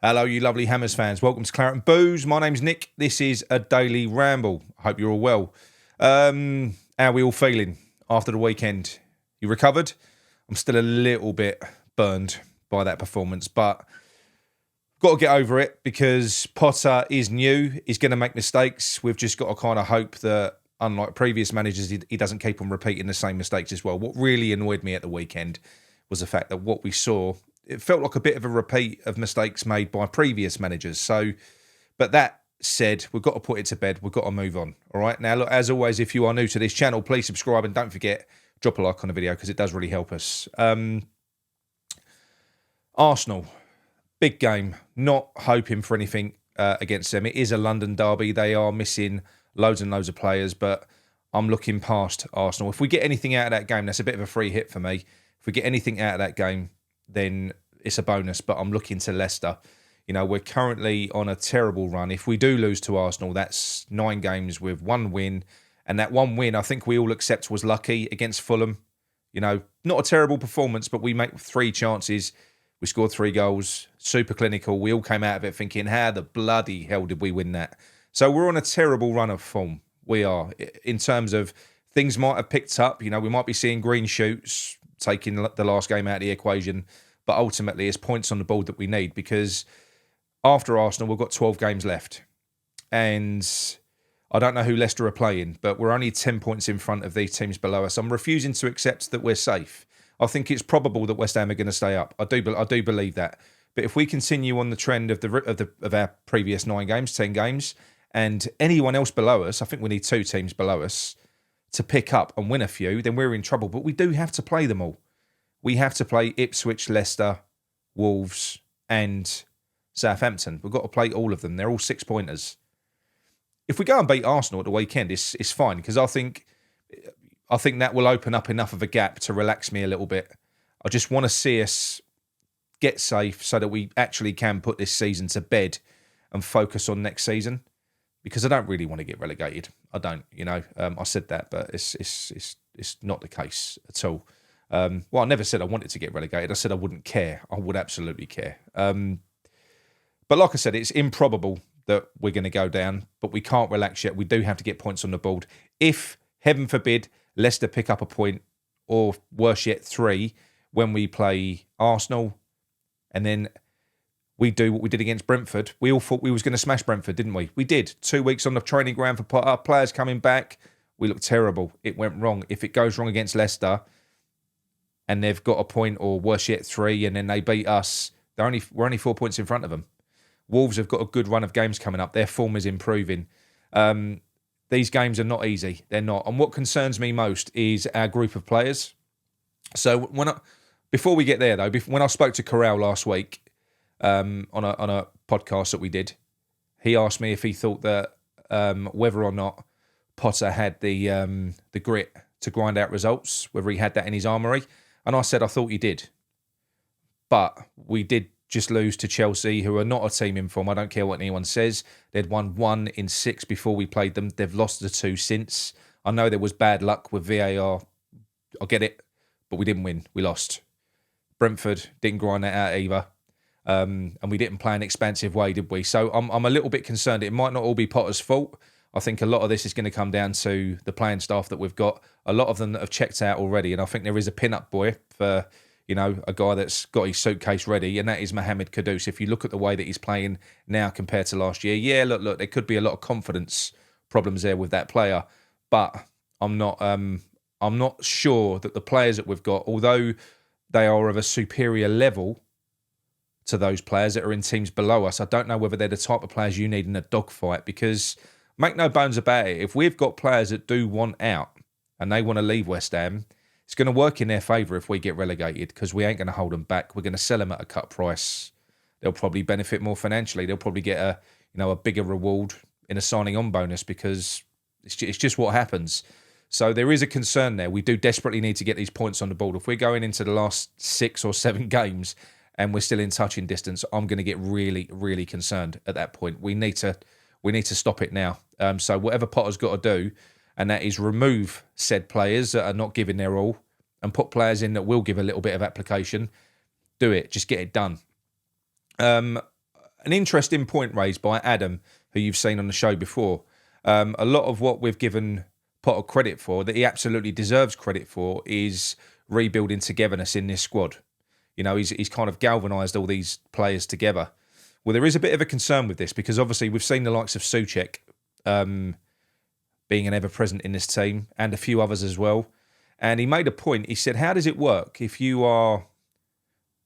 Hello, you lovely Hammers fans. Welcome to Claret and Booze. My name's Nick. This is a daily ramble. I hope you're all well. How are we all feeling after the weekend? You recovered? I'm still a little bit burned by that performance, but got to get over it because Potter is new. He's going to make mistakes. We've just got to kind of hope that, unlike previous managers, he doesn't keep on repeating the same mistakes as well. What really annoyed me at the weekend was the fact that what we saw, it felt like a bit of a repeat of mistakes made by previous managers. So, but that said, we've got to put it to bed. We've got to move on. All right. Now, look, as always, if you are new to this channel, please subscribe and don't forget, drop a like on the video because it does really help us. Arsenal, big game. Not hoping for anything against them. It is a London derby. They are missing loads and loads of players, but I'm looking past Arsenal. If we get anything out of that game, that's a bit of a free hit for me. If we get anything out of that game, then it's a bonus, but I'm looking to Leicester. You know, we're currently on a terrible run. If we do lose to Arsenal, that's 9 games with 1 win. And that 1 win, I think we all accept was lucky against Fulham. You know, not a terrible performance, but we make 3 chances. We scored 3 goals, super clinical. We all came out of it thinking, how the bloody hell did we win that? So we're on a terrible run of form. We are, in terms of things might have picked up. You know, we might be seeing green shoots, taking the last game out of the equation. But ultimately, it's points on the board that we need because after Arsenal, we've got 12 games left. And I don't know who Leicester are playing, but we're only 10 points in front of these teams below us. I'm refusing to accept that we're safe. I think it's probable that West Ham are going to stay up. I do believe that. But if we continue on the trend of our previous 9 games, 10 games, and anyone else below us, I think we need 2 teams below us to pick up and win a few, then we're in trouble. But we do have to play them all. We have to play Ipswich, Leicester, Wolves, and Southampton. We've got to play all of them. They're all 6-pointers. If we go and beat Arsenal at the weekend, it's fine because I think that will open up enough of a gap to relax me a little bit. I just want to see us get safe so that we actually can put this season to bed and focus on next season. Because I don't really want to get relegated. I don't, you know. I said that, but it's not the case at all. Well, I never said I wanted to get relegated. I said I wouldn't care. I would absolutely care. But like I said, it's improbable that we're going to go down, but we can't relax yet. We do have to get points on the board. If, heaven forbid, Leicester pick up a point, or worse yet, 3, when we play Arsenal, and then we do what we did against Brentford. We all thought we was going to smash Brentford, didn't we? We did. 2 weeks on the training ground for Potter, players coming back. We looked terrible. It went wrong. If it goes wrong against Leicester, and they've got a point, or worse yet, 3, and then they beat us, we're only 4 points in front of them. Wolves have got a good run of games coming up. Their form is improving. These games are not easy. They're not. And what concerns me most is our group of players. So before we get there, though, when I spoke to Corral last week on a podcast that we did, he asked me if he thought that whether or not Potter had the grit to grind out results, whether he had that in his armoury. And I said I thought he did. But we did just lose to Chelsea, who are not a team in form. I don't care what anyone says. They'd won 1 in 6 before we played them. They've lost the 2 since. I know there was bad luck with VAR. I get it. But we didn't win. We lost. Brentford didn't grind that out either. And we didn't play an expansive way, did we? So I'm a little bit concerned. It might not all be Potter's fault. I think a lot of this is going to come down to the playing staff that we've got. A lot of them that have checked out already. And I think there is a pin-up boy for, you know, a guy that's got his suitcase ready, and that is Mohamed Kudus. If you look at the way that he's playing now compared to last year, yeah, look, there could be a lot of confidence problems there with that player. But I'm not sure that the players that we've got, although they are of a superior level to those players that are in teams below us, I don't know whether they're the type of players you need in a dogfight because, make no bones about it, if we've got players that do want out and they want to leave West Ham, it's going to work in their favour if we get relegated because we ain't going to hold them back. We're going to sell them at a cut price. They'll probably benefit more financially. They'll probably get a bigger reward in a signing on bonus because it's just what happens. So there is a concern there. We do desperately need to get these points on the board. If we're going into the last 6 or 7 games and we're still in touching distance, I'm going to get really, really concerned at that point. We need to stop it now. So whatever Potter's got to do, and that is remove said players that are not giving their all and put players in that will give a little bit of application. Do it. Just get it done. an interesting point raised by Adam, who you've seen on the show before. A lot of what we've given Potter credit for, that he absolutely deserves credit for, is rebuilding togetherness in this squad. You know, he's kind of galvanised all these players together. Well, there is a bit of a concern with this because obviously we've seen the likes of Souček being an ever-present in this team and a few others as well. And he made a point. He said, how does it work if you are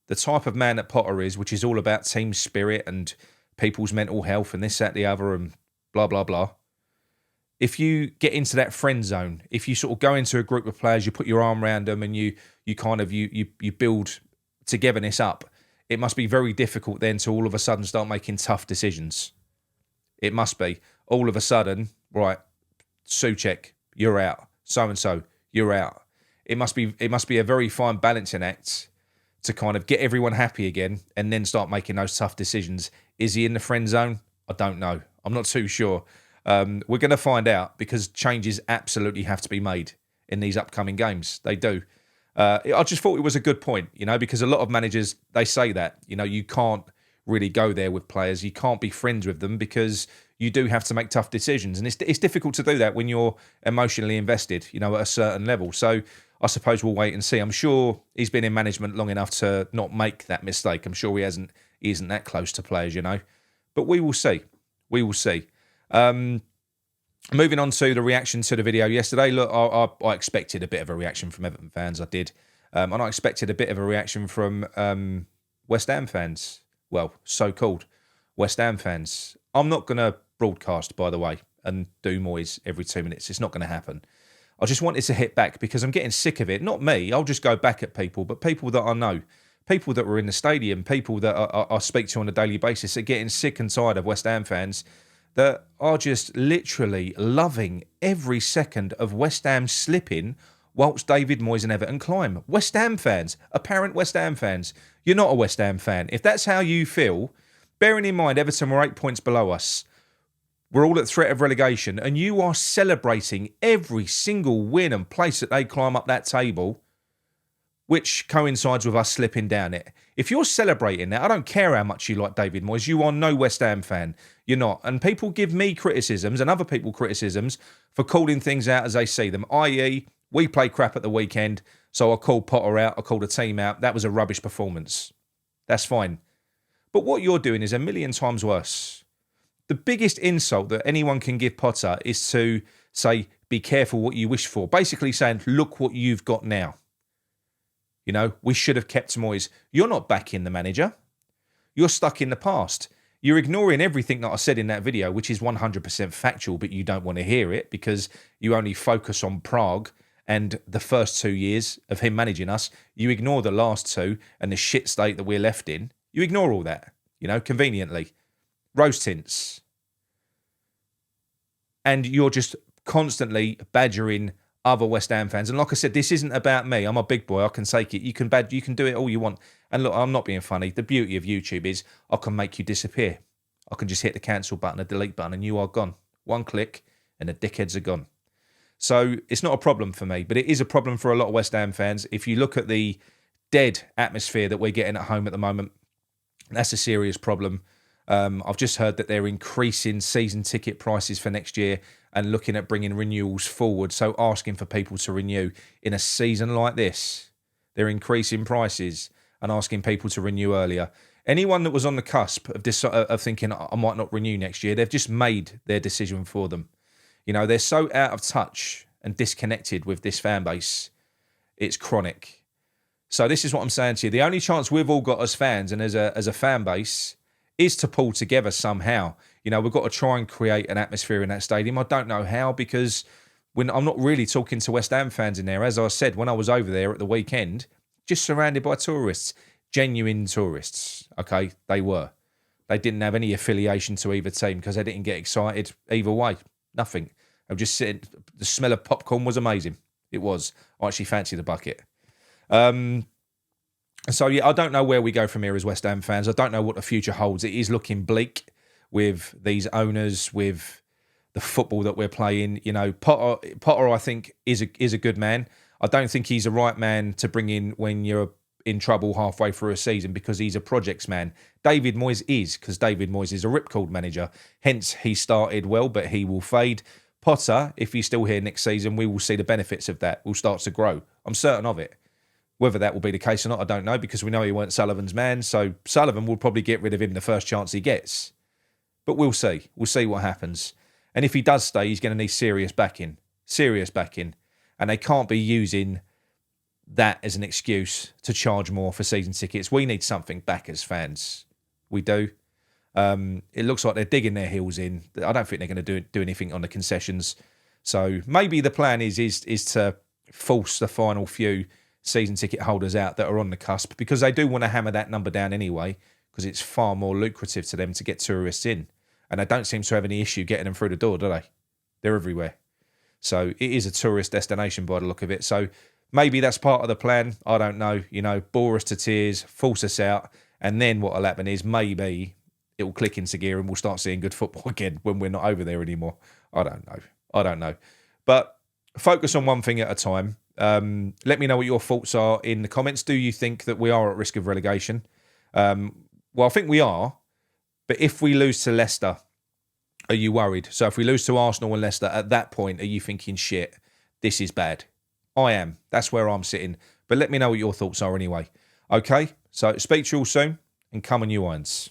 the type of man that Potter is, which is all about team spirit and people's mental health and this, that, the other and blah, blah, blah. If you get into that friend zone, if you sort of go into a group of players, you put your arm around them and you build togetherness up, it must be very difficult then to all of a sudden start making tough decisions. It must be. All of a sudden, right, Souček, you're out. So-and-so, you're out. It must be a very fine balancing act to kind of get everyone happy again and then start making those tough decisions. Is he in the friend zone? I don't know. I'm not too sure. We're going to find out because changes absolutely have to be made in these upcoming games. They do. I just thought it was a good point, you know, because a lot of managers, they say that, you know, you can't really go there with players. You can't be friends with them because you do have to make tough decisions. And it's difficult to do that when you're emotionally invested, you know, at a certain level. So I suppose we'll wait and see. I'm sure he's been in management long enough to not make that mistake. I'm sure he isn't that close to players, you know. But we will see. We will see. Moving on to the reaction to the video yesterday. Look, I expected a bit of a reaction from Everton fans. I did. And I expected a bit of a reaction from West Ham fans. Well, so-called West Ham fans. I'm not going to broadcast, by the way, and do Moyes every 2 minutes. It's not going to happen. I just wanted to hit back because I'm getting sick of it. Not me. I'll just go back at people, but people that I know. People that were in the stadium. People that I speak to on a daily basis are getting sick and tired of West Ham fans that are just literally loving every second of West Ham slipping whilst David Moyes and Everton climb. West Ham fans, apparent West Ham fans. You're not a West Ham fan. If that's how you feel, bearing in mind Everton were 8 points below us, we're all at threat of relegation, and you are celebrating every single win and place that they climb up that table, which coincides with us slipping down it. If you're celebrating that, I don't care how much you like David Moyes, you are no West Ham fan. You're not. And people give me criticisms and other people criticisms for calling things out as they see them, i.e., we play crap at the weekend, so I called Potter out, I called a team out. That was a rubbish performance. That's fine. But what you're doing is a million times worse. The biggest insult that anyone can give Potter is to say, be careful what you wish for. Basically saying, look what you've got now. You know, we should have kept Moyes. You're not backing the manager. You're stuck in the past. You're ignoring everything that I said in that video, which is 100% factual, but you don't want to hear it because you only focus on Prague and the first 2 years of him managing us. You ignore the last two and the shit state that we're left in. You ignore all that, you know, conveniently. Rose tints. And you're just constantly badgering other West Ham fans. And like I said, this isn't about me. I'm a big boy. I can take it. You can do it all you want. And look, I'm not being funny. The beauty of YouTube is I can make you disappear. I can just hit the cancel button, the delete button, and you are gone. One click and the dickheads are gone. So it's not a problem for me, but it is a problem for a lot of West Ham fans. If you look at the dead atmosphere that we're getting at home at the moment, that's a serious problem. I've just heard that they're increasing season ticket prices for next year and looking at bringing renewals forward. So asking for people to renew in a season like this. They're increasing prices and asking people to renew earlier. Anyone that was on the cusp of thinking, I might not renew next year, they've just made their decision for them. You know, they're so out of touch and disconnected with this fan base. It's chronic. So this is what I'm saying to you. The only chance we've all got as fans and as a fan base is to pull together somehow. You know, we've got to try and create an atmosphere in that stadium. I don't know how because I'm not really talking to West Ham fans in there. As I said, when I was over there at the weekend, just surrounded by tourists, genuine tourists, okay? They were. They didn't have any affiliation to either team because they didn't get excited either way. Nothing. I was just sitting. The smell of popcorn was amazing. It was. I actually fancied the bucket. So, yeah, I don't know where we go from here as West Ham fans. I don't know what the future holds. It is looking bleak with these owners, with the football that we're playing. You know, Potter I think, is a good man. I don't think he's the right man to bring in when you're in trouble halfway through a season because he's a projects man. David Moyes is, because David Moyes is a ripcord manager. Hence, he started well, but he will fade. Potter, if he's still here next season, we will see the benefits of that. We'll start to grow. I'm certain of it. Whether that will be the case or not, I don't know, because we know he weren't Sullivan's man. So Sullivan will probably get rid of him the first chance he gets. But we'll see. We'll see what happens. And if he does stay, he's going to need serious backing. Serious backing. And they can't be using that as an excuse to charge more for season tickets. We need something back as fans. We do. It looks like they're digging their heels in. I don't think they're going to do anything on the concessions. So maybe the plan is to force the final few season ticket holders out that are on the cusp, because they do want to hammer that number down anyway, because it's far more lucrative to them to get tourists in. And they don't seem to have any issue getting them through the door, do they? They're everywhere. So it is a tourist destination by the look of it. So maybe that's part of the plan. I don't know. Bore us to tears, force us out. And then what will happen is maybe it will click into gear and we'll start seeing good football again when we're not over there anymore. I don't know. But focus on one thing at a time. Let me know what your thoughts are in the comments. Do you think that we are at risk of relegation? Well, I think we are. But if we lose to Leicester, are you worried? So if we lose to Arsenal and Leicester, at that point, are you thinking, shit, this is bad? I am. That's where I'm sitting. But let me know what your thoughts are anyway. Okay? So speak to you all soon, and come on, you irons.